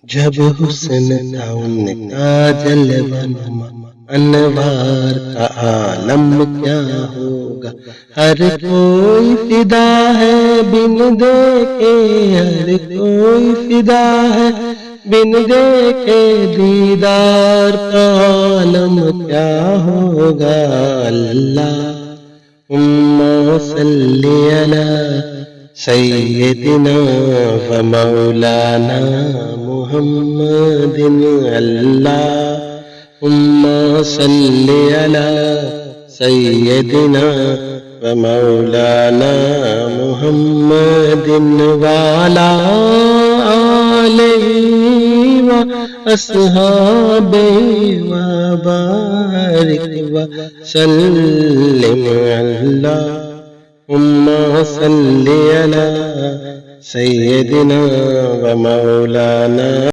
جب حسن تھا ان کا جلوہ نما، انوار کا عالم کیا ہوگا. ہر کوئی فدا ہے بن دیکھے، ہر کوئی فدا ہے بن دیکھے، دیدار کا عالم کیا ہوگا. اللہم صلی علی سیدنا و مولانا محمد. اللہم صلی علی سیدنا و مولانا محمد وعلی آلہ و اصحابہ وبارک وسلم. اللہم صلی علی سیدنا و مولانا